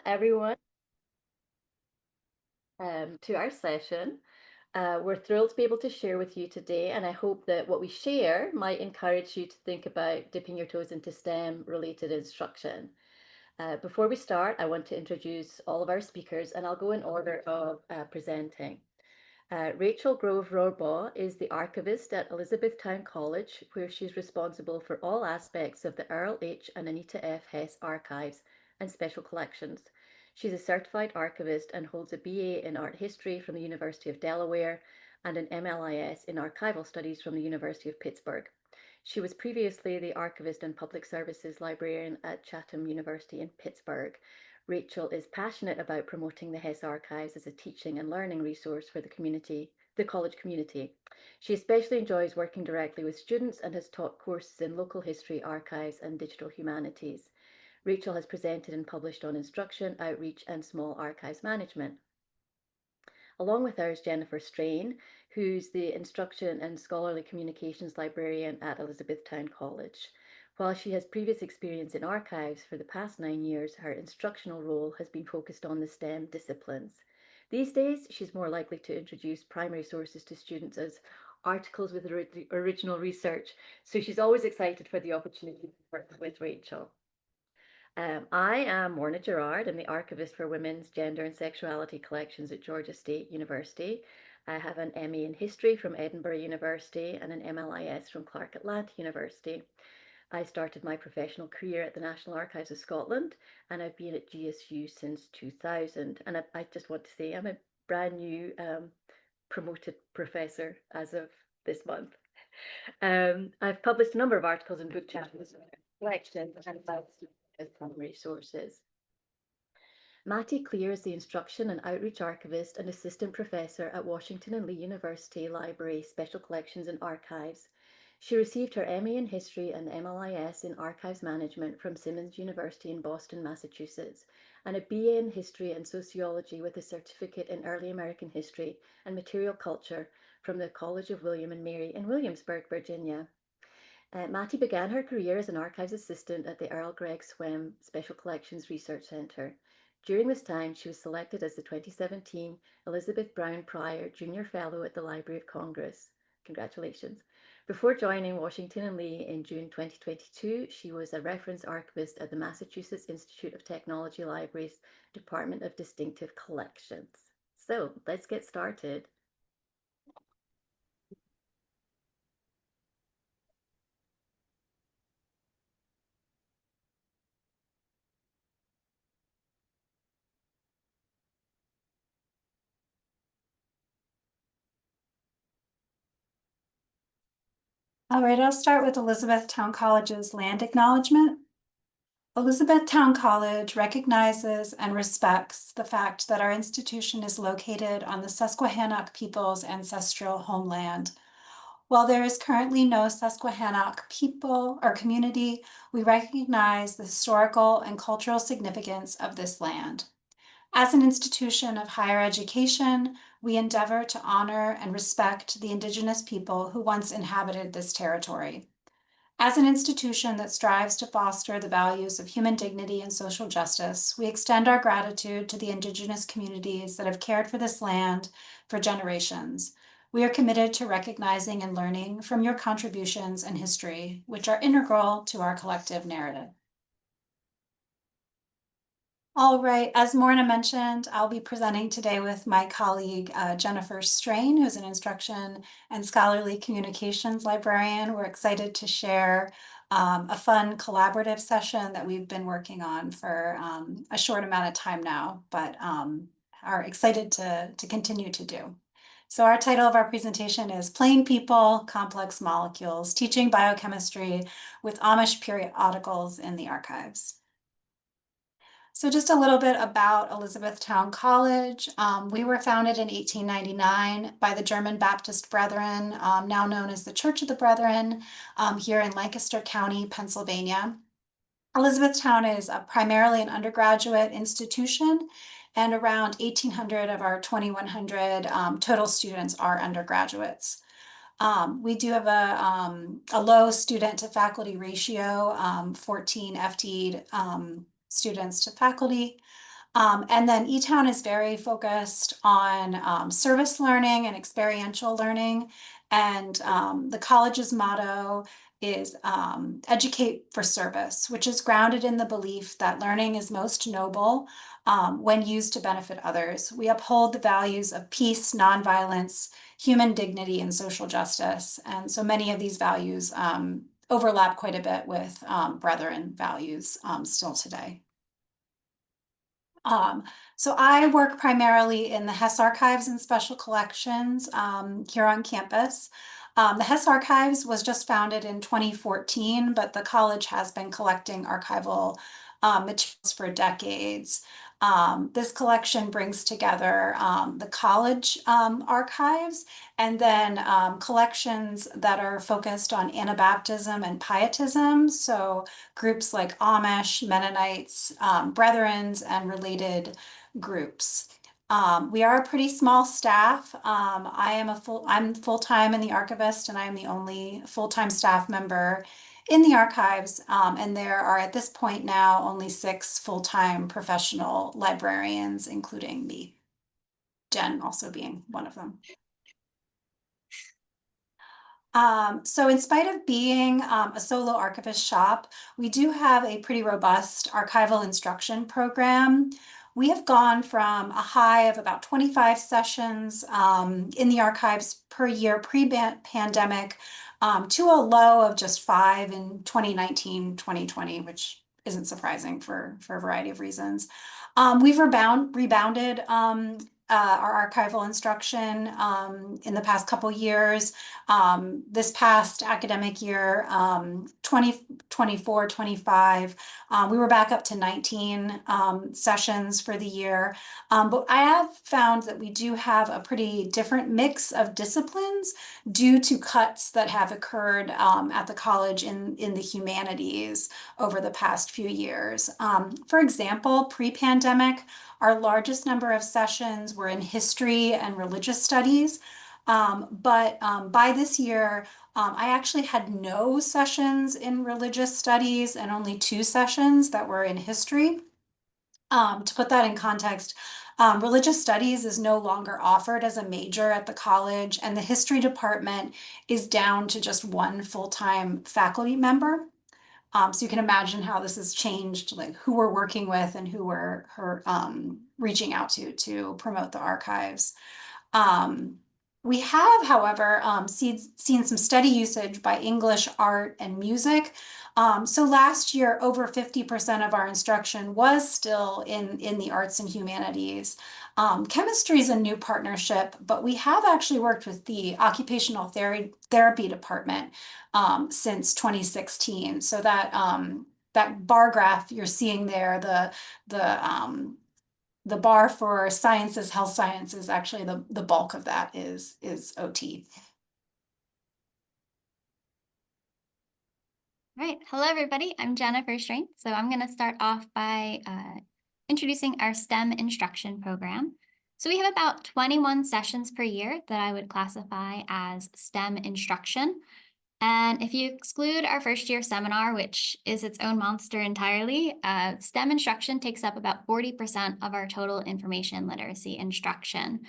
everyone, to our session. We're thrilled to be able to share with you today, and I hope that what we share might encourage you to think about dipping your toes into STEM-related instruction. Before we start, I want to introduce all of our speakers, and I'll go in order of presenting. Rachel Grove Rohrbaugh is the archivist at Elizabethtown College, where she's responsible for all aspects of the Earl H. and Anita F. Hess archives and special collections. She's a certified archivist and holds a BA in art history from the University of Delaware and an MLIS in archival studies from the University of Pittsburgh. She was previously the archivist and public services librarian at Chatham University in Pittsburgh. Rachel is passionate about promoting the Hess Archives as a teaching and learning resource for the college community. She especially enjoys working directly with students and has taught courses in local history, archives, and digital humanities. Rachel has presented and published on instruction, outreach, and small archives management. Along with her is Jennifer Strain, who's the Instruction and Scholarly Communications Librarian at Elizabethtown College. While she has previous experience in archives for the past 9 years, her instructional role has been focused on the STEM disciplines. These days, she's more likely to introduce primary sources to students as articles with original research, so she's always excited for the opportunity to work with Rachel. I am Morna Gerrard. I'm the archivist for women's gender and sexuality collections at Georgia State University. I have an ME in history from Edinburgh University and an MLIS from Clark Atlanta University. I started my professional career at the National Archives of Scotland, and I've been at GSU since 2000. And I just want to say I'm a brand new promoted professor as of this month. I've published a number of articles and book chapters, collections, and about as primary sources. Mattie Clear is the Instruction and Outreach Archivist and Assistant Professor at Washington and Lee University Library Special Collections and Archives. She received her MA in History and MLIS in Archives Management from Simmons University in Boston, Massachusetts, and a BA in History and Sociology with a certificate in Early American History and Material Culture from the College of William and Mary in Williamsburg, Virginia. Mattie began her career as an archives assistant at the Earl Greg Swem Special Collections Research Center. During this time, she was selected as the 2017 Elizabeth Brown Pryor Junior Fellow at the Library of Congress. Congratulations. Before joining Washington and Lee in June 2022, she was a reference archivist at the Massachusetts Institute of Technology Libraries Department of Distinctive Collections. So let's get started. All right, I'll start with Elizabethtown College's land acknowledgement. Elizabethtown College recognizes and respects the fact that our institution is located on the Susquehannock people's ancestral homeland. While there is currently no Susquehannock people or community, we recognize the historical and cultural significance of this land. As an institution of higher education, we endeavor to honor and respect the Indigenous people who once inhabited this territory. As an institution that strives to foster the values of human dignity and social justice, we extend our gratitude to the Indigenous communities that have cared for this land for generations. We are committed to recognizing and learning from your contributions and history, which are integral to our collective narrative. All right, as Morna mentioned, I'll be presenting today with my colleague, Jennifer Strain, who's an instruction and scholarly communications librarian. We're excited to share a fun collaborative session that we've been working on for a short amount of time now, but are excited to continue to do. So our title of our presentation is Plain People, Complex Molecules, Teaching Biochemistry with Amish Periodicals in the Archives. So just a little bit about Elizabethtown College. We were founded in 1899 by the German Baptist Brethren, now known as the Church of the Brethren, here in Lancaster County, Pennsylvania. Elizabethtown is primarily an undergraduate institution, and around 1,800 of our 2,100 total students are undergraduates. We do have a low student to faculty ratio, 14 FTE'd students to faculty. And then eTown is very focused on service learning and experiential learning. And the college's motto is educate for service, which is grounded in the belief that learning is most noble when used to benefit others. We uphold the values of peace, nonviolence, human dignity, and social justice. And so many of these values overlap quite a bit with Brethren values still today. Um, so I work primarily in the Hess Archives and Special Collections here on campus. The Hess Archives was just founded in 2014, but the college has been collecting archival materials for decades. This collection brings together the college archives and then collections that are focused on Anabaptism and Pietism. So groups like Amish, Mennonites, Brethrens, and related groups. We are a pretty small staff. I'm full-time in the archivist, and I am the only full-time staff member in the archives. And there are at this point now only 6 full-time professional librarians, including me, Jen also being one of them. So in spite of being a solo archivist shop, we do have a pretty robust archival instruction program. We have gone from a high of about 25 sessions in the archives per year pre-pandemic to a low of just 5 in 2019, 2020, which isn't surprising for a variety of reasons. We've rebounded our archival instruction in the past couple years. This past academic year, 2024, 25, we were back up to 19 sessions for the year. But I have found that we do have a pretty different mix of disciplines due to cuts that have occurred at the college in the humanities over the past few years. For example, pre-pandemic, our largest number of sessions were in history and religious studies. But by this year, I actually had no sessions in religious studies and only 2 sessions that were in history. To put that in context, religious studies is no longer offered as a major at the college, and the history department is down to just 1 full-time faculty member. So you can imagine how this has changed, like who we're working with and who we're reaching out to promote the archives. Um, we have, however, seen some steady usage by English, art, and music. So last year, over 50% of our instruction was still in the arts and humanities. Chemistry is a new partnership, but we have actually worked with the occupational therapy department since 2016. So that bar graph you're seeing there, the bar for sciences, health sciences, actually the bulk of that is OT. All right, hello everybody, I'm Jennifer Strain. So I'm gonna start off by introducing our STEM instruction program. So we have about 21 sessions per year that I would classify as STEM instruction. And if you exclude our first year seminar, which is its own monster entirely, STEM instruction takes up about 40% of our total information literacy instruction.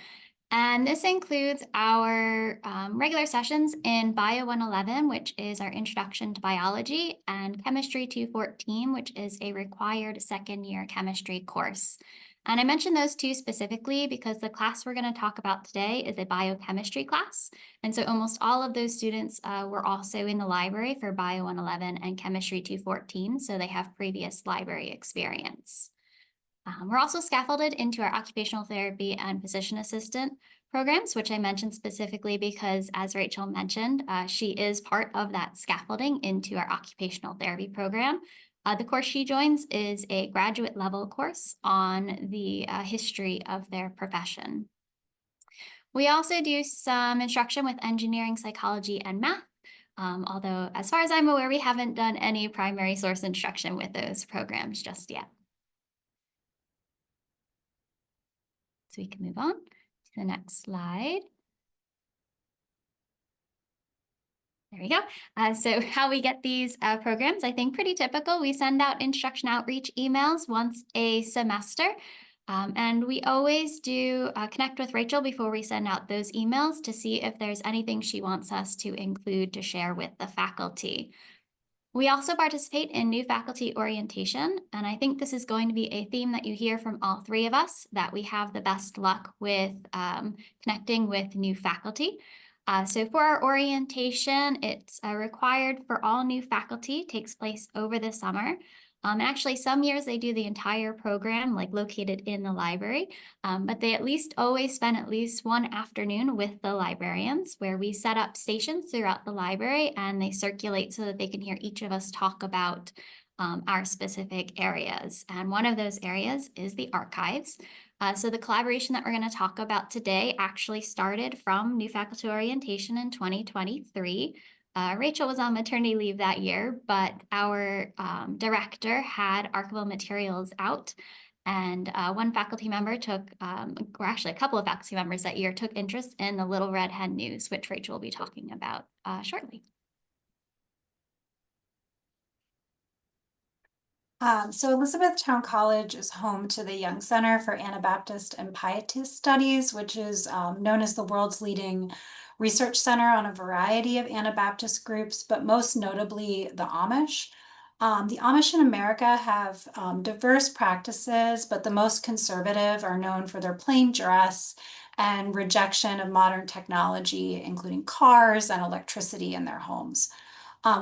And this includes our regular sessions in Bio 111, which is our introduction to biology, and Chemistry 214, which is a required second year chemistry course. And I mention those 2 specifically because the class we're going to talk about today is a biochemistry class. And so almost all of those students were also in the library for Bio 111 and Chemistry 214, so they have previous library experience. We're also scaffolded into our occupational therapy and physician assistant programs, which I mentioned specifically because, as Rachel mentioned, she is part of that scaffolding into our occupational therapy program. The course she joins is a graduate level course on the history of their profession. We also do some instruction with engineering, psychology, and math. Although, as far as I'm aware, we haven't done any primary source instruction with those programs just yet. So we can move on to the next slide. There we go. So how we get these programs, I think pretty typical. We send out instruction outreach emails once a semester. And we always do connect with Rachel before we send out those emails to see if there's anything she wants us to include to share with the faculty. We also participate in new faculty orientation, and I think this is going to be a theme that you hear from all three of us, that we have the best luck with connecting with new faculty. So for our orientation, it's required for all new faculty, takes place over the summer. And actually, some years they do the entire program, like located in the library, but they at least always spend at least one afternoon with the librarians, where we set up stations throughout the library and they circulate so that they can hear each of us talk about our specific areas. And one of those areas is the archives. So the collaboration that we're going to talk about today actually started from new faculty orientation in 2023. Rachel was on maternity leave that year, but our director had archival materials out, and one faculty member took, or actually a couple of faculty members that year took interest in the Little Red Hen News, which Rachel will be talking about shortly. So Elizabethtown College is home to the Young Center for Anabaptist and Pietist Studies, which is known as the world's leading research center on a variety of Anabaptist groups, but most notably the Amish. The Amish in America have diverse practices, but the most conservative are known for their plain dress and rejection of modern technology, including cars and electricity in their homes.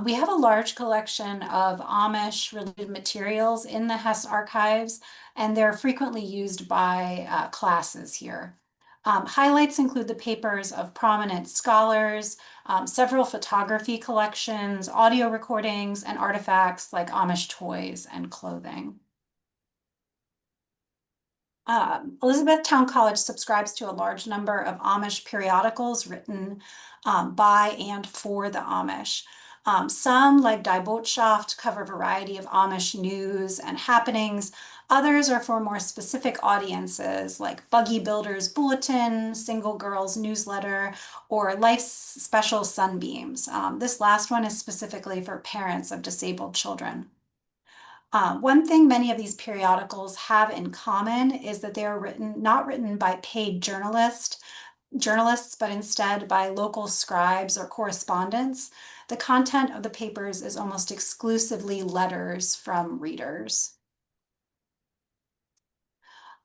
We have a large collection of Amish-related materials in the Hess archives, and they're frequently used by classes here. Highlights include the papers of prominent scholars, several photography collections, audio recordings, and artifacts like Amish toys and clothing. Elizabethtown College subscribes to a large number of Amish periodicals written by and for the Amish. Some, like Die Botschaft, cover a variety of Amish news and happenings. Others are for more specific audiences, like Buggy Builders Bulletin, Single Girls Newsletter, or Life's Special Sunbeams. This last one is specifically for parents of disabled children. One thing many of these periodicals have in common is that they are not written by paid journalists, but instead by local scribes or correspondents. The content of the papers is almost exclusively letters from readers.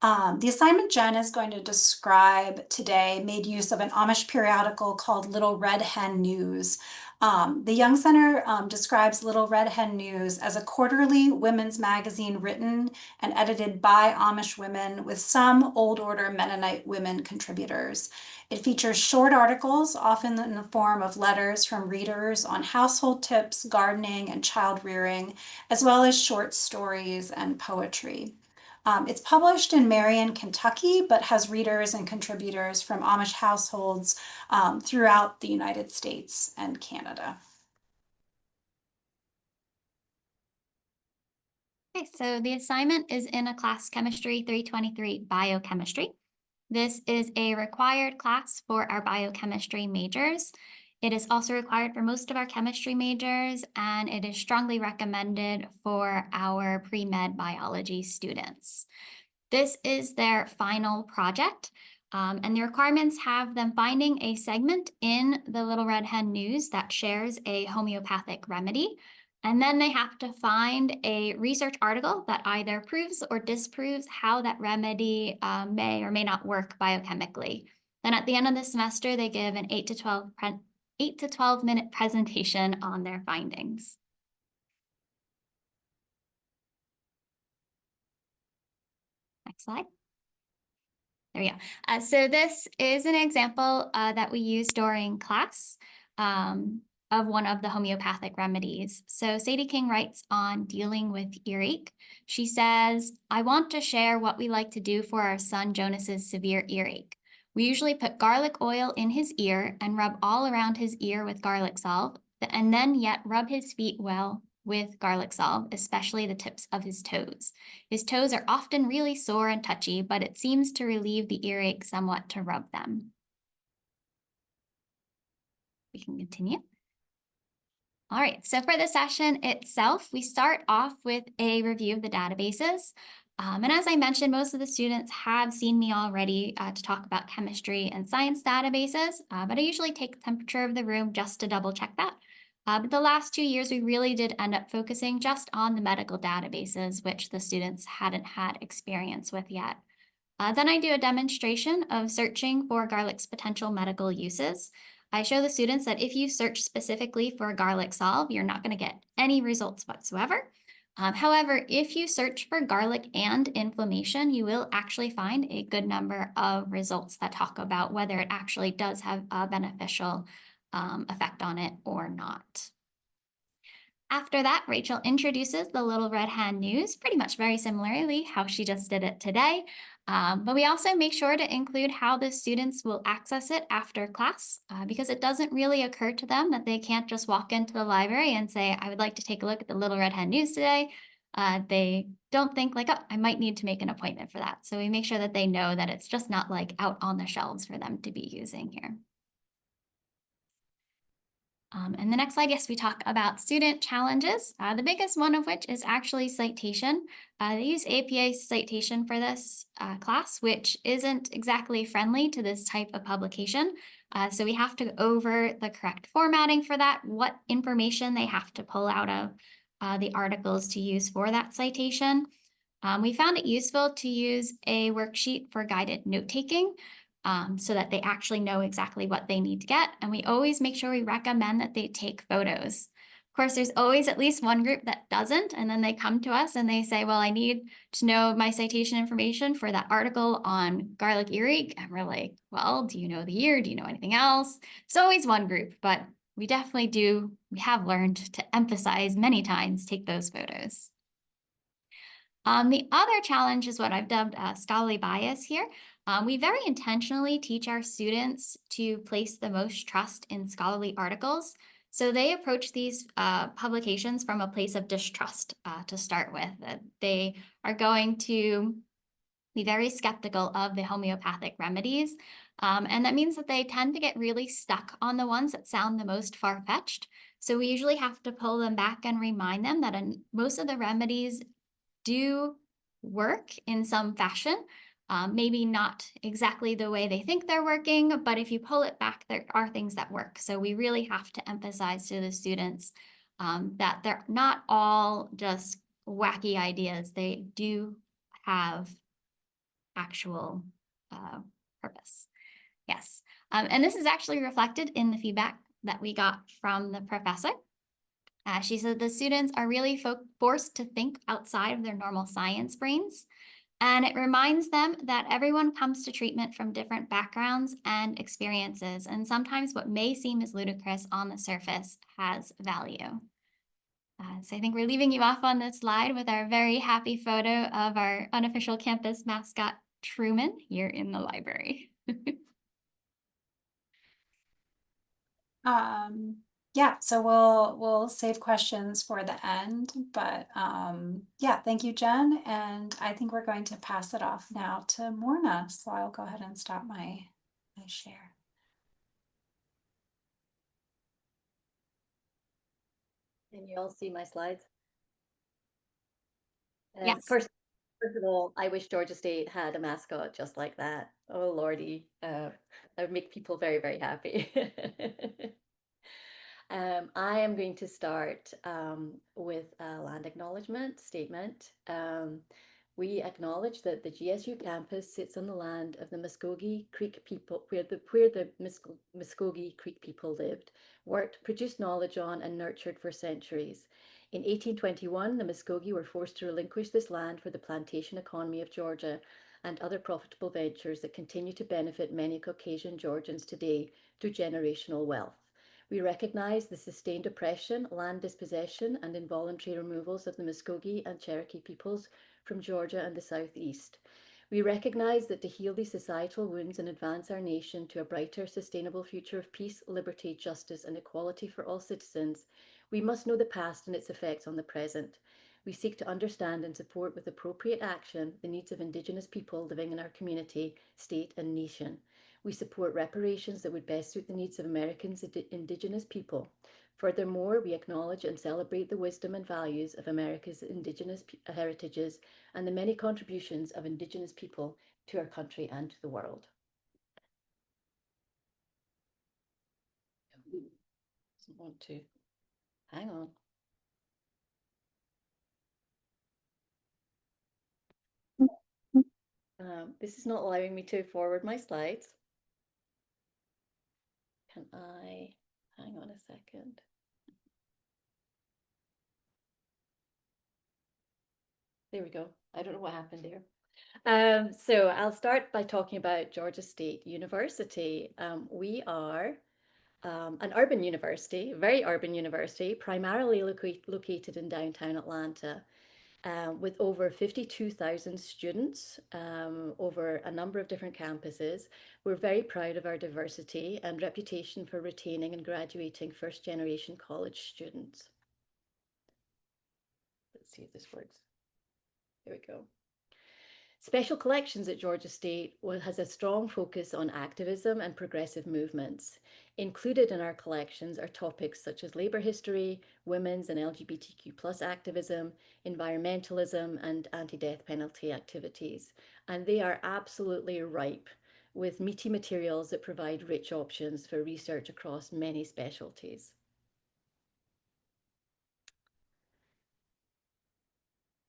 The assignment Jen is going to describe today made use of an Amish periodical called Little Red Hen News. The Young Center describes Little Red Hen News as a quarterly women's magazine written and edited by Amish women with some Old Order Mennonite women contributors. It features short articles, often in the form of letters from readers on household tips, gardening, and child rearing, as well as short stories and poetry. It's published in Marion, Kentucky, but has readers and contributors from Amish households throughout the United States and Canada. Okay, so the assignment is in a class chemistry 323 biochemistry. This is a required class for our biochemistry majors. It is also required for most of our chemistry majors, and it is strongly recommended for our pre-med biology students. This is their final project, and the requirements have them finding a segment in the Little Red Hen News that shares a homeopathic remedy. And then they have to find a research article that either proves or disproves how that remedy may or may not work biochemically. Then at the end of the semester, they give an 8 to 12 minute presentation on their findings. Next slide. There we go. So this is an example that we use during class of one of the homeopathic remedies. So Sadie King writes on dealing with earache. She says, "I want to share what we like to do for our son Jonas's severe earache. We usually put garlic oil in his ear and rub all around his ear with garlic salve, and then yet rub his feet well with garlic salve, especially the tips of his toes. His toes are often really sore and touchy, but it seems to relieve the earache somewhat to rub them." We can continue. All right, so for the session itself, we start off with a review of the databases. And as I mentioned, most of the students have seen me already to talk about chemistry and science databases, but I usually take the temperature of the room just to double check that. But the last 2 years, we really did end up focusing just on the medical databases, which the students hadn't had experience with yet. Then I do a demonstration of searching for garlic's potential medical uses. I show the students that if you search specifically for garlic solve, you're not going to get any results whatsoever. However, if you search for garlic and inflammation, you will actually find a good number of results that talk about whether it actually does have a beneficial effect on it or not. After that, Rachel introduces the Little Red Hen News, pretty much very similarly how she just did it today. But we also make sure to include how the students will access it after class, because it doesn't really occur to them that they can't just walk into the library and say, I would like to take a look at the Little Red Hen News today. They don't think like, oh, I might need to make an appointment for that. So we make sure that they know that it's just not like out on the shelves for them to be using here. And the next slide, yes, we talk about student challenges, the biggest one of which is actually citation. They use APA citation for this class, which isn't exactly friendly to this type of publication. So we have to go over the correct formatting for that, what information they have to pull out of the articles to use for that citation. We found it useful to use a worksheet for guided note-taking, so that they actually know exactly what they need to get. And we always make sure we recommend that they take photos. Of course, there's always at least one group that doesn't, and then they come to us and they say, well, I need to know my citation information for that article on garlic earache. And we're like, well, do you know the year? Do you know anything else? It's always one group, but we have learned to emphasize many times, take those photos. The other challenge is what I've dubbed scholarly bias here. We very intentionally teach our students to place the most trust in scholarly articles. So they approach these publications from a place of distrust to start with. They are going to be very skeptical of the homeopathic remedies. And that means that they tend to get really stuck on the ones that sound the most far-fetched. So we usually have to pull them back and remind them that most of the remedies do work in some fashion, maybe not exactly the way they think they're working, but if you pull it back, there are things that work. So we really have to emphasize to the students that they're not all just wacky ideas. They do have actual purpose. Yes. And this is actually reflected in the feedback that we got from the professor. She said the students are really forced to think outside of their normal science brains, and it reminds them that everyone comes to treatment from different backgrounds and experiences, and sometimes what may seem as ludicrous on the surface has value. So I think we're leaving you off on this slide with our very happy photo of our unofficial campus mascot, Truman, here in the library. Yeah, so we'll save questions for the end, but yeah, thank you, Jen. And I think we're going to pass it off now to Morna. So I'll go ahead and stop my share. Can you all see my slides? Yes. First of all, I wish Georgia State had a mascot just like that. Oh, Lordy. That would make people very, very happy. I am going to start with a land acknowledgement statement. We acknowledge that the GSU campus sits on the land of the Muskogee Creek people, where the Muskogee Creek people lived, worked, produced knowledge on, and nurtured for centuries. In 1821, the Muskogee were forced to relinquish this land for the plantation economy of Georgia and other profitable ventures that continue to benefit many Caucasian Georgians today through generational wealth. We recognize the sustained oppression, land dispossession, and involuntary removals of the Muskogee and Cherokee peoples from Georgia and the Southeast. We recognize that to heal these societal wounds and advance our nation to a brighter, sustainable future of peace, liberty, justice, and equality for all citizens, we must know the past and its effects on the present. We seek to understand and support with appropriate action the needs of Indigenous people living in our community, state, and nation. We support reparations that would best suit the needs of Americans' Indigenous people. Furthermore, we acknowledge and celebrate the wisdom and values of America's Indigenous heritages and the many contributions of Indigenous people to our country and to the world. Doesn't want to. Hang on. This is not allowing me to forward my slides. Can I, hang on a second. There we go. I don't know what happened there. So I'll start by talking about Georgia State University. We are an urban university, very urban university, primarily located in downtown Atlanta. With over 52,000 students over a number of different campuses. We're very proud of our diversity and reputation for retaining and graduating first generation college students. Let's see if this works. There we go. Special Collections at Georgia State has a strong focus on activism and progressive movements. Included in our collections are topics such as labour history, women's and LGBTQ+ activism, environmentalism, and anti-death penalty activities. And they are absolutely ripe with meaty materials that provide rich options for research across many specialties.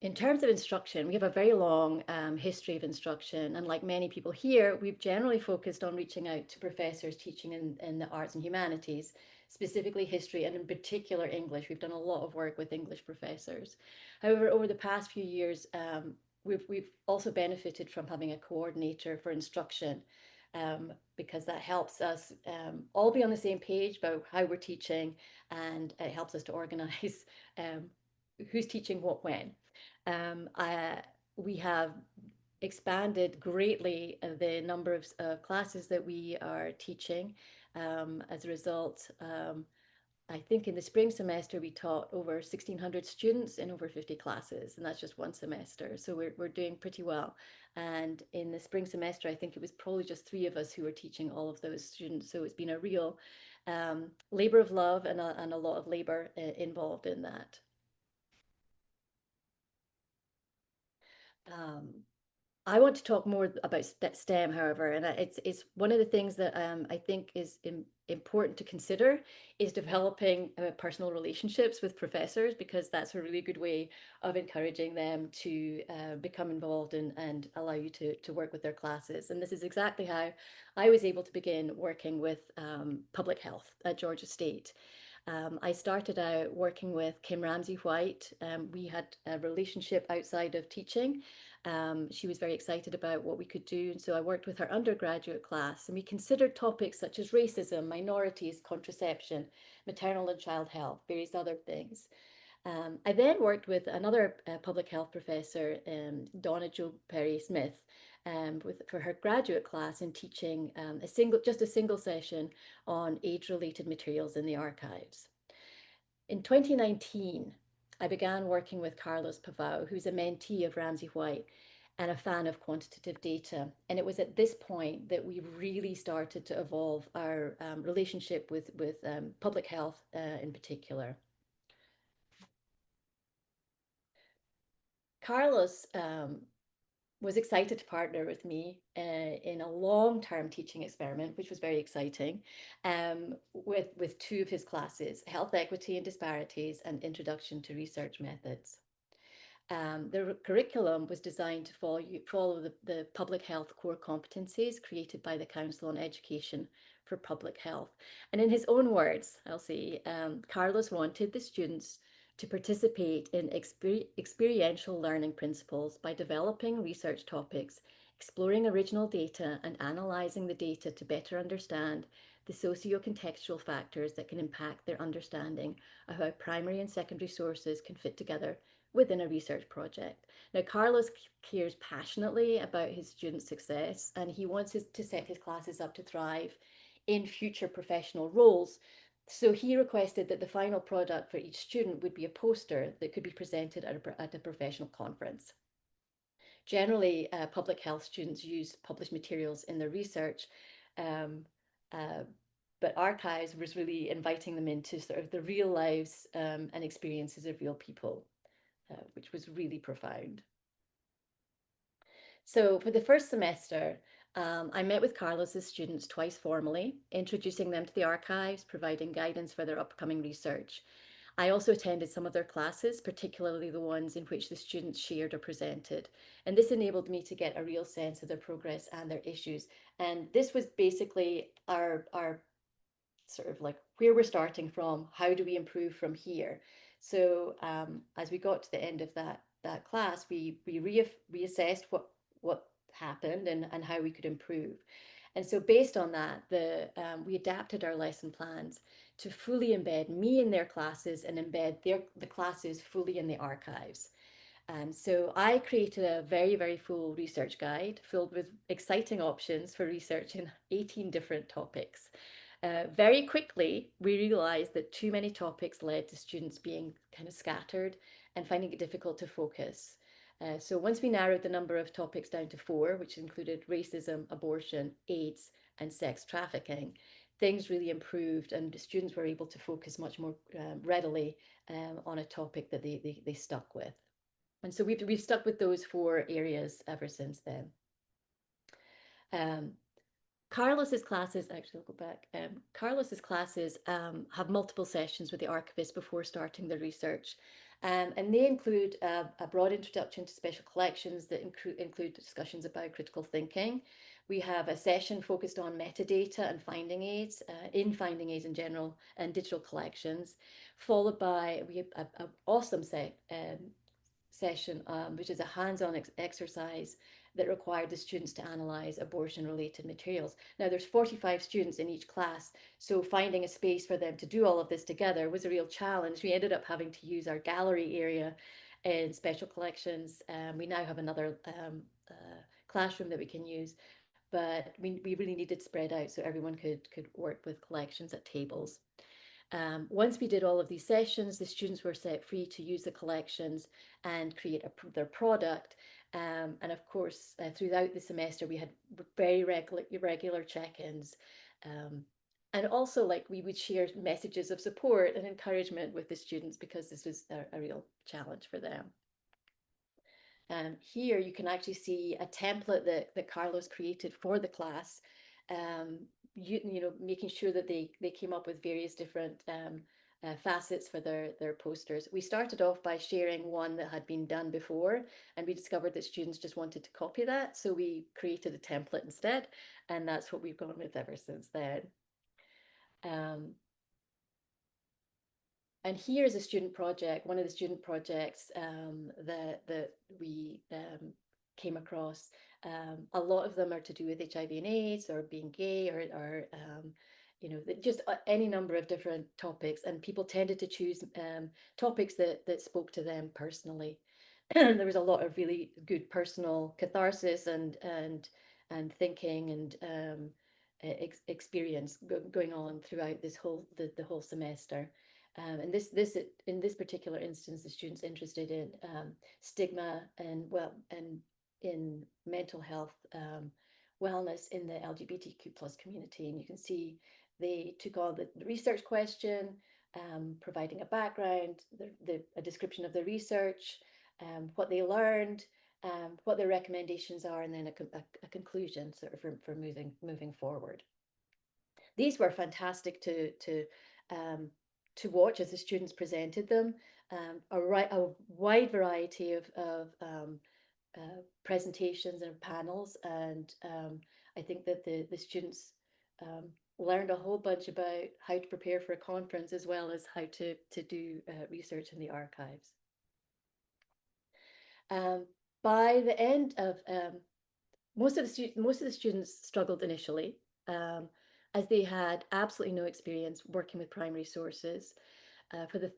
In terms of instruction, we have a very long history of instruction, and like many people here, we've generally focused on reaching out to professors teaching in the arts and humanities, specifically history and in particular English. We've done a lot of work with English professors. However, over the past few years, we've also benefited from having a coordinator for instruction, because that helps us all be on the same page about how we're teaching, and it helps us to organize who's teaching what when. Um, we have expanded greatly the number of classes that we are teaching. As a result, I think in the spring semester we taught over 1,600 students in over 50 classes, and that's just one semester. So we're doing pretty well. And in the spring semester, I think it was probably just 3 of us who were teaching all of those students. So it's been a real labor of love and a lot of labor involved in that. I want to talk more about STEM, however, and it's one of the things that I think is important to consider is developing personal relationships with professors, because that's a really good way of encouraging them to become involved and allow you to work with their classes. And this is exactly how I was able to begin working with public health at Georgia State. I started out working with Kim Ramsey-White. We had a relationship outside of teaching. She was very excited about what we could do, and so I worked with her undergraduate class, and we considered topics such as racism, minorities, contraception, maternal and child health, various other things. I then worked with another public health professor, Donna Jo Perry Smith, for her graduate class in teaching just a single session on age-related materials in the archives. In 2019, I began working with Carlos Pavao, who's a mentee of Ramsey-White and a fan of quantitative data. And it was at this point that we really started to evolve our relationship with public health in particular. Carlos was excited to partner with me in a long-term teaching experiment, which was very exciting, with 2 of his classes, Health Equity and Disparities and Introduction to Research Methods. The curriculum was designed to follow the public health core competencies created by the Council on Education for Public Health. And in his own words, I'll say, Carlos wanted the students to participate in experiential learning principles by developing research topics, exploring original data, and analysing the data to better understand the socio-contextual factors that can impact their understanding of how primary and secondary sources can fit together within a research project. Now, Carlos cares passionately about his students' success, and he wants to set his classes up to thrive in future professional roles. So he requested that the final product for each student would be a poster that could be presented at a professional conference. Generally, public health students use published materials in their research, but archives was really inviting them into sort of the real lives and experiences of real people, which was really profound. So for the first semester, I met with Carlos's students twice formally, introducing them to the archives, providing guidance for their upcoming research. I also attended some of their classes, particularly the ones in which the students shared or presented. And this enabled me to get a real sense of their progress and their issues. And this was basically our sort of like where we're starting from, how do we improve from here? So as we got to the end of that class, we reassessed what happened and how we could improve. And so based on that, we adapted our lesson plans to fully embed me in their classes and embed the classes fully in the archives. So I created a very, very full research guide filled with exciting options for research in 18 different topics. Very quickly, we realized that too many topics led to students being kind of scattered and finding it difficult to focus. So once we narrowed the number of topics down to 4, which included racism, abortion, AIDS, and sex trafficking, things really improved and students were able to focus much more readily on a topic that they stuck with. And so we've stuck with those 4 areas ever since then. Carlos's classes, actually, I'll go back. Carlos's classes have multiple sessions with the archivist before starting the research. And they include a broad introduction to special collections that include discussions about critical thinking. We have a session focused on metadata and finding aids, in finding aids in general, and digital collections, followed by we have an awesome session, which is a hands-on exercise that required the students to analyze abortion-related materials. Now, there's 45 students in each class, so finding a space for them to do all of this together was a real challenge. We ended up having to use our gallery area in special collections. We now have another classroom that we can use, but we really needed to spread out so everyone could work with collections at tables. Once we did all of these sessions, the students were set free to use the collections and create their product. And of course, throughout the semester, we had very regular check-ins. And also, like, we would share messages of support and encouragement with the students because this was a real challenge for them. Here you can actually see a template that Carlos created for the class, you know, making sure that they came up with various different facets for their posters. We started off by sharing one that had been done before, and we discovered that students just wanted to copy that, so we created a template instead, and that's what we've gone with ever since then. And here's a student project, one of the student projects that we came across. A lot of them are to do with HIV and AIDS or being gay or you know, just any number of different topics. And people tended to choose topics that spoke to them personally. There was a lot of really good personal catharsis and thinking and experience going on throughout this the whole semester. And in this particular instance, the students interested in stigma and in mental health wellness in the LGBTQ plus community. And you can see they took on the research question, providing a background, a description of the research, what they learned, what their recommendations are, and then a conclusion sort of for moving forward. These were fantastic to watch as the students presented them. A wide variety of presentations and panels, and I think that the students learned a whole bunch about how to prepare for a conference as well as how to do research in the archives. By the end of most of the students struggled initially, as they had absolutely no experience working with primary sources. For the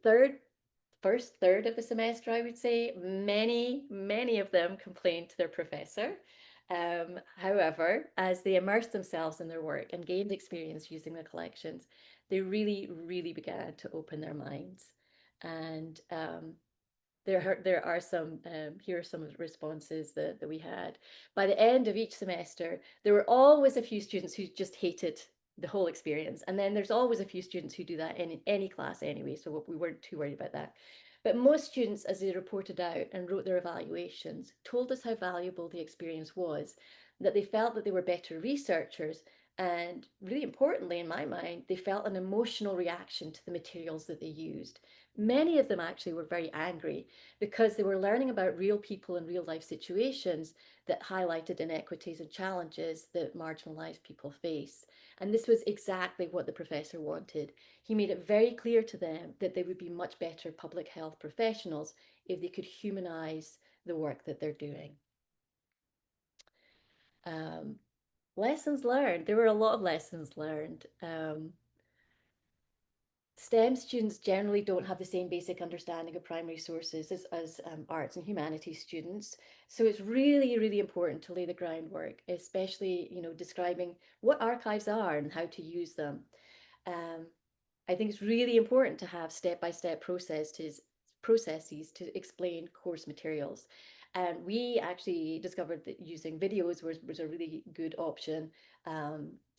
first third of the semester, I would say, many of them complained to their professor. However, as they immersed themselves in their work and gained experience using the collections, they really began to open their minds. And there are some, here are some of the responses that we had. By the end of each semester, there were always a few students who just hated the whole experience. And then there's always a few students who do that in any class anyway, so we weren't too worried about that. But most students, as they reported out and wrote their evaluations, told us how valuable the experience was, that they felt that they were better researchers, and really importantly, in my mind, they felt an emotional reaction to the materials that they used. Many of them actually were very angry because they were learning about real people and real life situations that highlighted inequities and challenges that marginalized people face. And this was exactly what the professor wanted. He made it very clear to them that they would be much better public health professionals if they could humanize the work that they're doing. Um, Lessons learned. There were a lot of lessons learned. STEM students generally don't have the same basic understanding of primary sources as arts and humanities students. So it's really, really important to lay the groundwork, especially, describing what archives are and how to use them. Um, I think it's really important to have step-by-step processes to explain course materials. And we actually discovered that using videos was a really good option.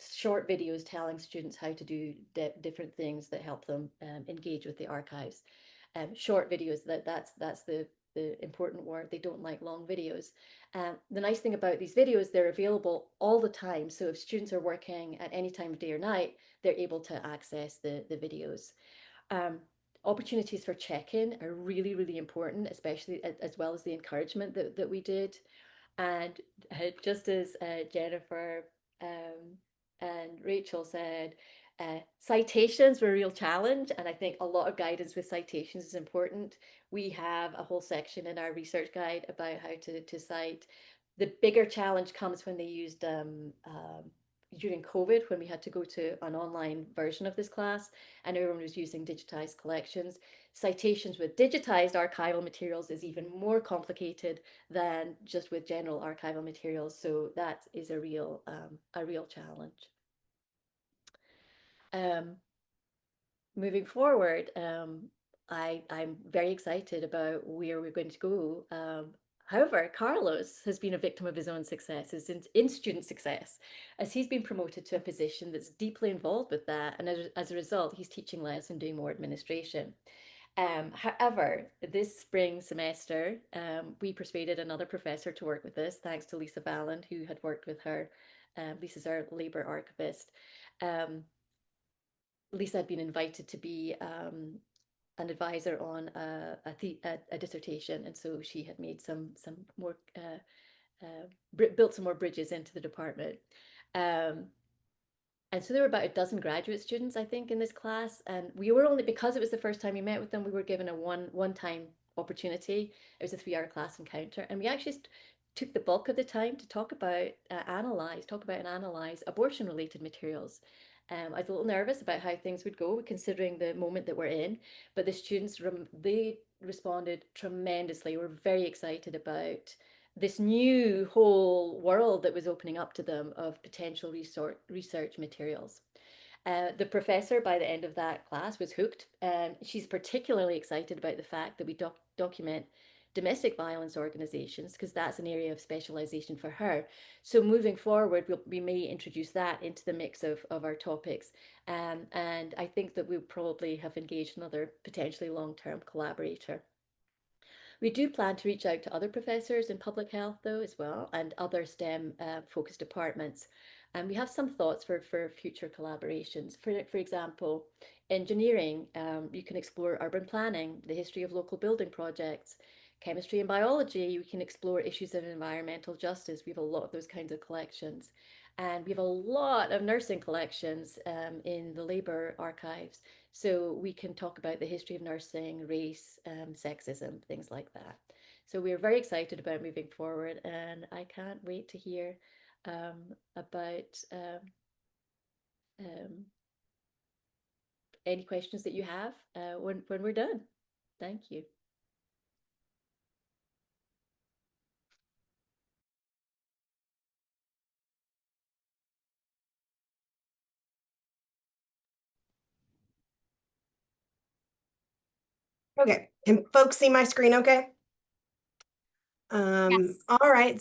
Short videos telling students how to do different things that help them engage with the archives. Short videos, that's the important word. They don't like long videos. The nice thing about these videos, they're available all the time. So if students are working at any time of day or night, they're able to access the videos. Um, Opportunities for check-in are really, really important, especially as well as the encouragement that we did. And just as Jennifer and Rachel said, citations were a real challenge, and I think a lot of guidance with citations is important. We have a whole section in our research guide about how to cite. The bigger challenge comes when they used during COVID, when we had to go to an online version of this class and everyone was using digitized collections. Citations with digitized archival materials is even more complicated than just with general archival materials. So that is a real challenge. Moving forward, I'm very excited about where we're going to go. However, Carlos has been a victim of his own successes in student success, as he's been promoted to a position that's deeply involved with that. And as a result, he's teaching less and doing more administration. However, this spring semester, we persuaded another professor to work with us, thanks to Lisa Valland, who had worked with her. Lisa's our labour archivist. Lisa had been invited to be an advisor on a dissertation, and so she had made some more built some more bridges into the department. And so there were about a dozen graduate students, I think, in this class. And we were only, because it was the first time we met with them, we were given a one-time opportunity. It was a 3-hour class encounter. And we actually took the bulk of the time to talk about, talk about and analyze abortion-related materials. I was a little nervous about how things would go, considering the moment that we're in. But the students, they responded tremendously. We're very excited about this new whole world that was opening up to them of potential research materials. The professor, by the end of that class, was hooked. She's particularly excited about the fact that we document domestic violence organizations, because that's an area of specialization for her. So moving forward, we may introduce that into the mix of our topics. And I think that we'll probably have engaged another potentially long-term collaborator. We do plan to reach out to other professors in public health, though, as well, and other STEM focused departments. And we have some thoughts for future collaborations. For example, engineering, you can explore urban planning, the history of local building projects. Chemistry and biology, you can explore issues of environmental justice. We have a lot of those kinds of collections. And we have a lot of nursing collections in the labour archives. So we can talk about the history of nursing, race, sexism, things like that. So we're very excited about moving forward, and I can't wait to hear about um, any questions that you have when we're done. Thank you. Okay, can folks see my screen okay? Yes. All right.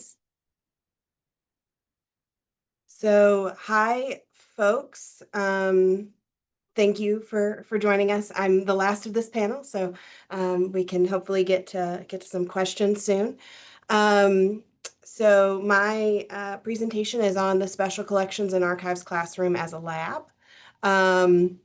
So hi, folks. Thank you for joining us. I'm the last of this panel, so we can hopefully get to some questions soon. So my presentation is on the Special Collections and Archives classroom as a lab. And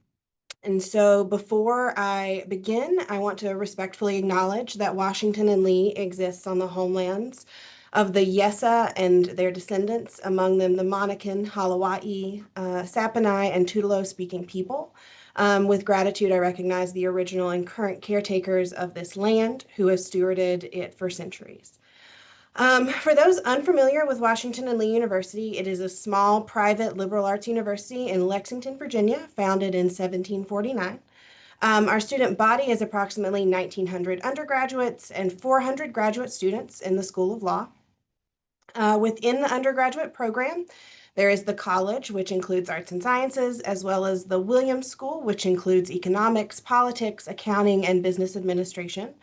so before I begin, I want to respectfully acknowledge that Washington and Lee exists on the homelands of the Yesa and their descendants, among them the Monacan, Halawaii, Saponi, and Tutelo-speaking people. With gratitude, I recognize the original and current caretakers of this land who have stewarded it for centuries. For those unfamiliar with Washington and Lee University, it is a small private liberal arts university in Lexington, Virginia, founded in 1749. Our student body is approximately 1,900 undergraduates and 400 graduate students in the School of Law. Within the undergraduate program, there is the college, which includes arts and sciences, as well as the Williams School, which includes economics, politics, accounting, and business administration.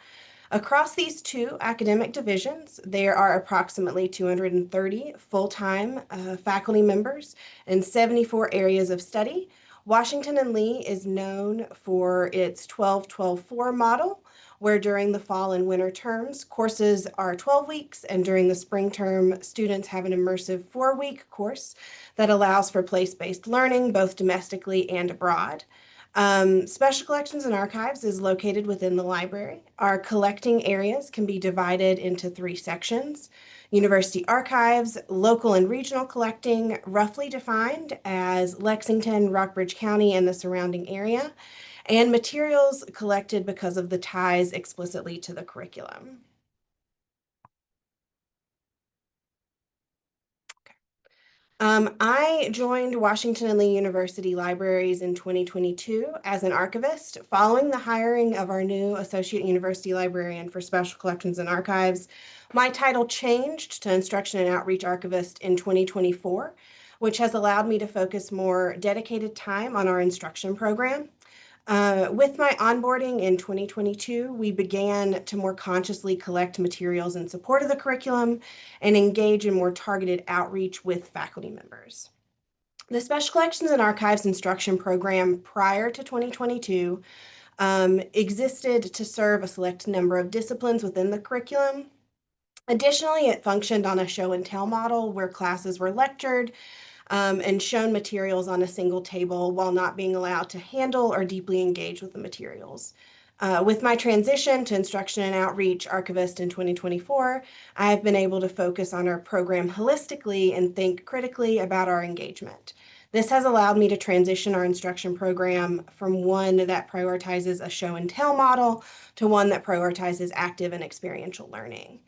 Across these two academic divisions, there are approximately 230 full-time faculty members and 74 areas of study. Washington and Lee is known for its 12-12-4 model, where during the fall and winter terms, courses are 12 weeks, and during the spring term, students have an immersive 4-week course that allows for place-based learning, both domestically and abroad. Special Collections and Archives is located within the library. Our collecting areas can be divided into 3 sections. University archives, local and regional collecting, roughly defined as Lexington, Rockbridge County, and the surrounding area, and materials collected because of the ties explicitly to the curriculum. I joined Washington and Lee University Libraries in 2022 as an archivist. Following the hiring of our new Associate University Librarian for Special Collections and Archives, my title changed to Instruction and Outreach Archivist in 2024, which has allowed me to focus more dedicated time on our instruction program. With my onboarding in 2022, we began to more consciously collect materials in support of the curriculum and engage in more targeted outreach with faculty members. The Special Collections and Archives instruction program prior to 2022 existed to serve a select number of disciplines within the curriculum. Additionally, it functioned on a show and tell model where classes were lectured and shown materials on a single table while not being allowed to handle or deeply engage with the materials. With my transition to Instruction and Outreach Archivist in 2024, I have been able to focus on our program holistically and think critically about our engagement. This has allowed me to transition our instruction program from one that prioritizes a show and tell model to one that prioritizes active and experiential learning.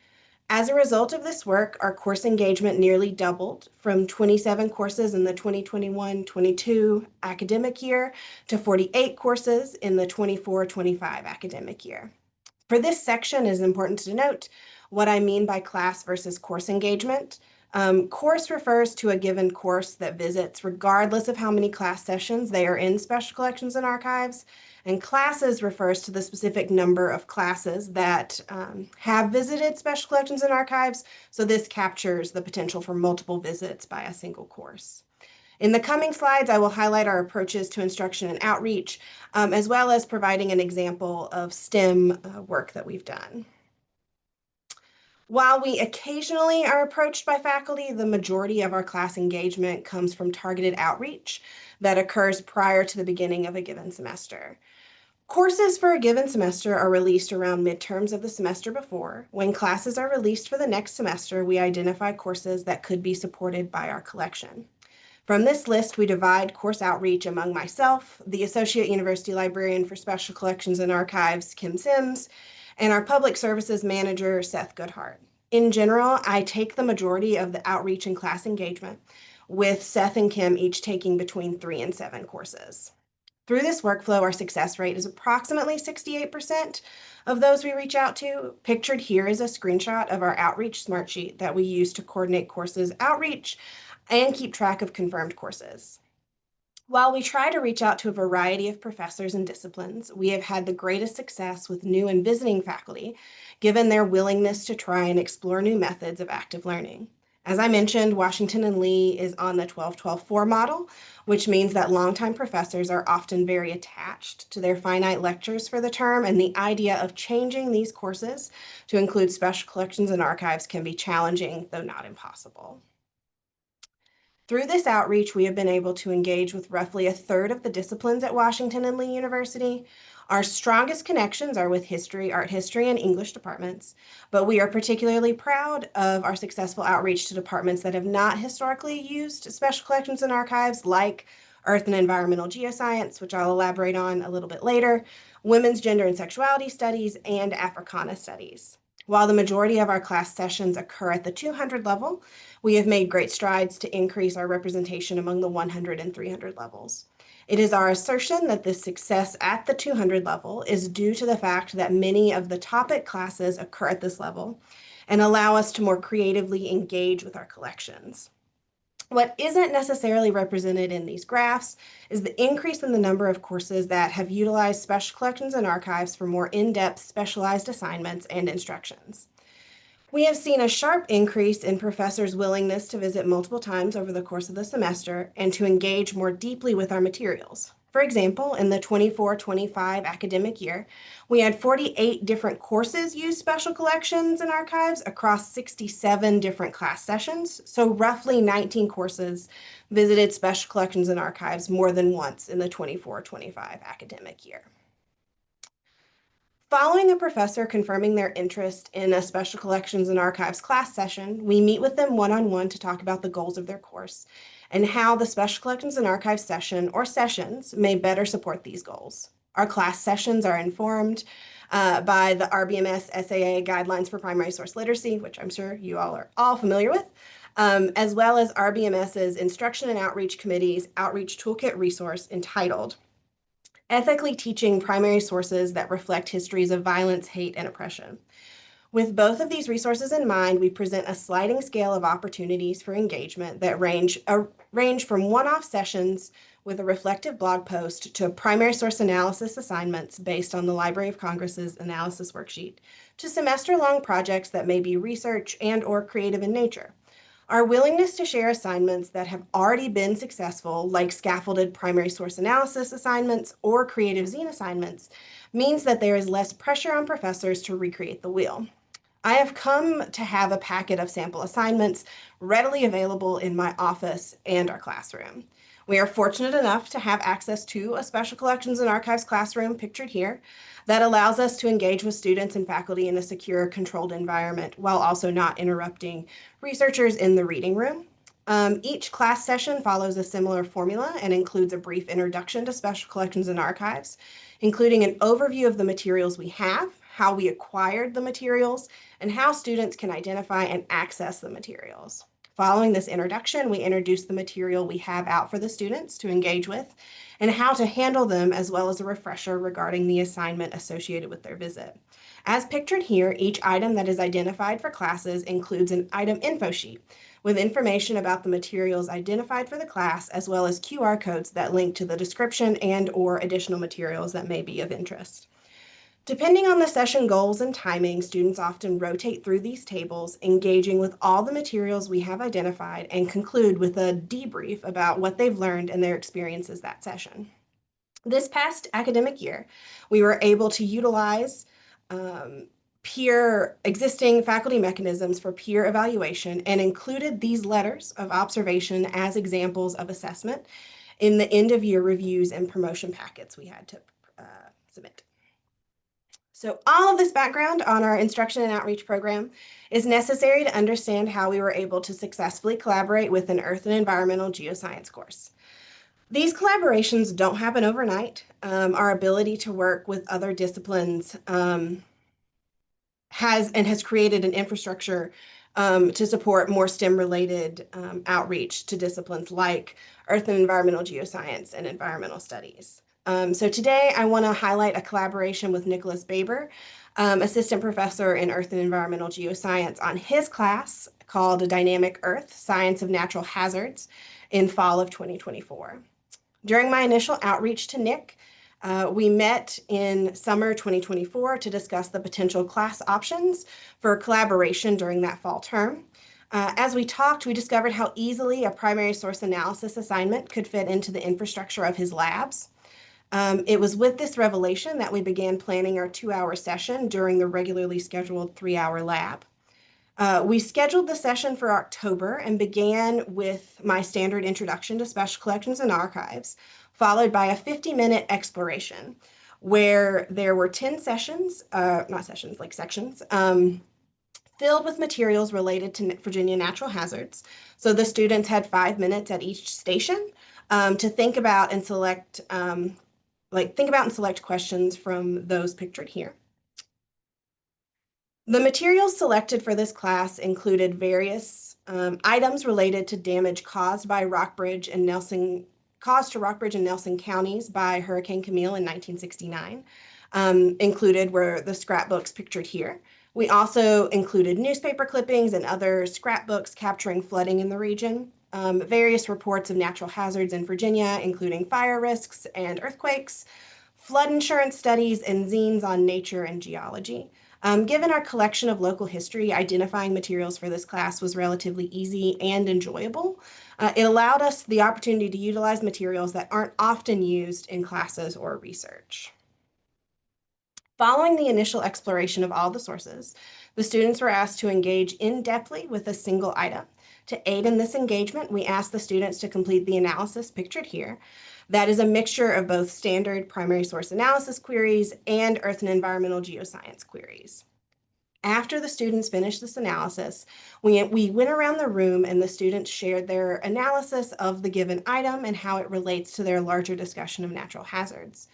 As a result of this work, our course engagement nearly doubled from 27 courses in the 2021-22 academic year to 48 courses in the 24-25 academic year. For this section, it is important to note what I mean by class versus course engagement. Course refers to a given course that visits regardless of how many class sessions they are in Special Collections and Archives, and classes refers to the specific number of classes that have visited Special Collections and Archives, so this captures the potential for multiple visits by a single course. In the coming slides, I will highlight our approaches to instruction and outreach, as well as providing an example of STEM work that we've done. While we occasionally are approached by faculty, the majority of our class engagement comes from targeted outreach that occurs prior to the beginning of a given semester. Courses for a given semester are released around midterms of the semester before. When classes are released for the next semester, we identify courses that could be supported by our collection. From this list, we divide course outreach among myself, the Associate University Librarian for Special Collections and Archives, Kim Sims, and our Public Services Manager, Seth Goodhart. In general, I take the majority of the outreach and class engagement, with Seth and Kim each taking between 3 and 7 courses. Through this workflow, our success rate is approximately 68% of those we reach out to. Pictured here is a screenshot of our outreach smartsheet that we use to coordinate courses outreach and keep track of confirmed courses. While we try to reach out to a variety of professors and disciplines, we have had the greatest success with new and visiting faculty, given their willingness to try and explore new methods of active learning. As I mentioned, Washington and Lee is on the 12-12-4 model, which means that longtime professors are often very attached to their finite lectures for the term, and the idea of changing these courses to include special collections and archives can be challenging, though not impossible. Through this outreach, we have been able to engage with roughly a third of the disciplines at Washington and Lee University. Our strongest connections are with history, art history, and English departments, but we are particularly proud of our successful outreach to departments that have not historically used special collections and archives, like Earth and Environmental Geoscience, which I'll elaborate on a little bit later, Women's Gender and Sexuality Studies, and Africana Studies. While the majority of our class sessions occur at the 200 level, we have made great strides to increase our representation among the 100 and 300 levels. It is our assertion that this success at the 200 level is due to the fact that many of the topic classes occur at this level and allow us to more creatively engage with our collections. What isn't necessarily represented in these graphs is the increase in the number of courses that have utilized special collections and archives for more in-depth specialized assignments and instructions. We have seen a sharp increase in professors' willingness to visit multiple times over the course of the semester and to engage more deeply with our materials. For example, in the 24-25 academic year, we had 48 different courses use special collections and archives across 67 different class sessions, so roughly 19 courses visited special collections and archives more than once in the 24-25 academic year. Following a professor confirming their interest in a special collections and archives class session, we meet with them one-on-one to talk about the goals of their course and how the special collections and archives session or sessions may better support these goals. Our class sessions are informed by the RBMS SAA Guidelines for Primary Source Literacy, which I'm sure you all are all familiar with, as well as RBMS's Instruction and Outreach Committee's Outreach Toolkit resource entitled Ethically Teaching Primary Sources That Reflect Histories of Violence, Hate, and Oppression. With both of these resources in mind, we present a sliding scale of opportunities for engagement that range from one-off sessions with a reflective blog post to primary source analysis assignments based on the Library of Congress's analysis worksheet, to semester-long projects that may be research and/or creative in nature. Our willingness to share assignments that have already been successful, like scaffolded primary source analysis assignments or creative zine assignments, means that there is less pressure on professors to recreate the wheel. I have come to have a packet of sample assignments readily available in my office and our classroom. We are fortunate enough to have access to a special collections and archives classroom pictured here that allows us to engage with students and faculty in a secure, controlled environment while also not interrupting researchers in the reading room. Each class session follows a similar formula and includes a brief introduction to special collections and archives, including an overview of the materials we have, how we acquired the materials, and how students can identify and access the materials. Following this introduction, we introduce the material we have out for the students to engage with and how to handle them, as well as a refresher regarding the assignment associated with their visit. As pictured here, each item that is identified for classes includes an item info sheet with information about the materials identified for the class, as well as QR codes that link to the description and/or additional materials that may be of interest. Depending on the session goals and timing, students often rotate through these tables, engaging with all the materials we have identified, and conclude with a debrief about what they've learned and their experiences that session. This past academic year, we were able to utilize existing faculty mechanisms for peer evaluation and included these letters of observation as examples of assessment in the end-of-year reviews and promotion packets we had to submit. So all of this background on our instruction and outreach program is necessary to understand how we were able to successfully collaborate with an Earth and Environmental Geoscience course. These collaborations don't happen overnight. Our ability to work with other disciplines has created an infrastructure to support more STEM-related outreach to disciplines like Earth and Environmental Geoscience and Environmental Studies. So today I want to highlight a collaboration with Nicholas Baber, Assistant Professor in Earth and Environmental Geoscience, on his class called Dynamic Earth, Science of Natural Hazards in fall of 2024. During my initial outreach to Nick, we met in summer 2024 to discuss the potential class options for collaboration during that fall term. As we talked, we discovered how easily a primary source analysis assignment could fit into the infrastructure of his labs. It was with this revelation that we began planning our 2-hour session during the regularly scheduled 3-hour lab. We scheduled the session for October and began with my standard introduction to special collections and archives, followed by a 50-minute exploration where there were 10 sessions, not sessions, like sections, filled with materials related to Virginia natural hazards. So the students had 5 minutes at each station to think about and select questions from those pictured here. The materials selected for this class included various items related to damage caused to Rockbridge and Nelson counties by Hurricane Camille in 1969. Included were the scrapbooks pictured here. We also included newspaper clippings and other scrapbooks capturing flooding in the region, various reports of natural hazards in Virginia, including fire risks and earthquakes, flood insurance studies, and zines on nature and geology. Given our collection of local history, identifying materials for this class was relatively easy and enjoyable. It allowed us the opportunity to utilize materials that aren't often used in classes or research. Following the initial exploration of all the sources, the students were asked to engage in-depthly with a single item. To aid in this engagement, we asked the students to complete the analysis pictured here. That is a mixture of both standard primary source analysis queries and earth and environmental geoscience queries. After the students finished this analysis, we went around the room and the students shared their analysis of the given item and how it relates to their larger discussion of natural hazards.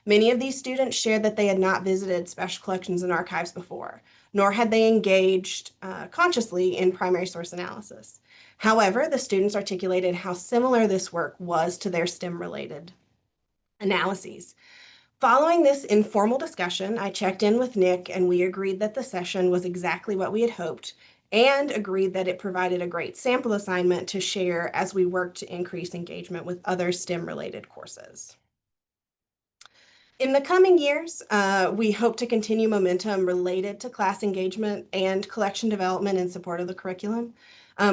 Many of these students shared that they had not visited special collections and archives before, nor had they engaged consciously in primary source analysis. However, the students articulated how similar this work was to their STEM-related analyses. Following this informal discussion, I checked in with Nick and we agreed that the session was exactly what we had hoped and agreed that it provided a great sample assignment to share as we worked to increase engagement with other STEM-related courses. In the coming years, we hope to continue momentum related to class engagement and collection development in support of the curriculum.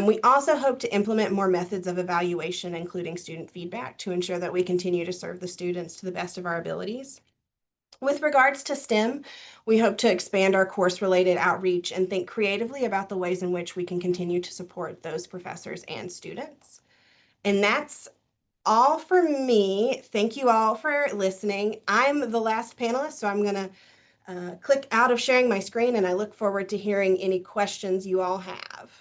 We also hope to implement more methods of evaluation, including student feedback, to ensure that we continue to serve the students to the best of our abilities. With regards to STEM, we hope to expand our course-related outreach and think creatively about the ways in which we can continue to support those professors and students. And that's all for me. Thank you all for listening. I'm the last panelist, so I'm going to click out of sharing my screen, and I look forward to hearing any questions you all have.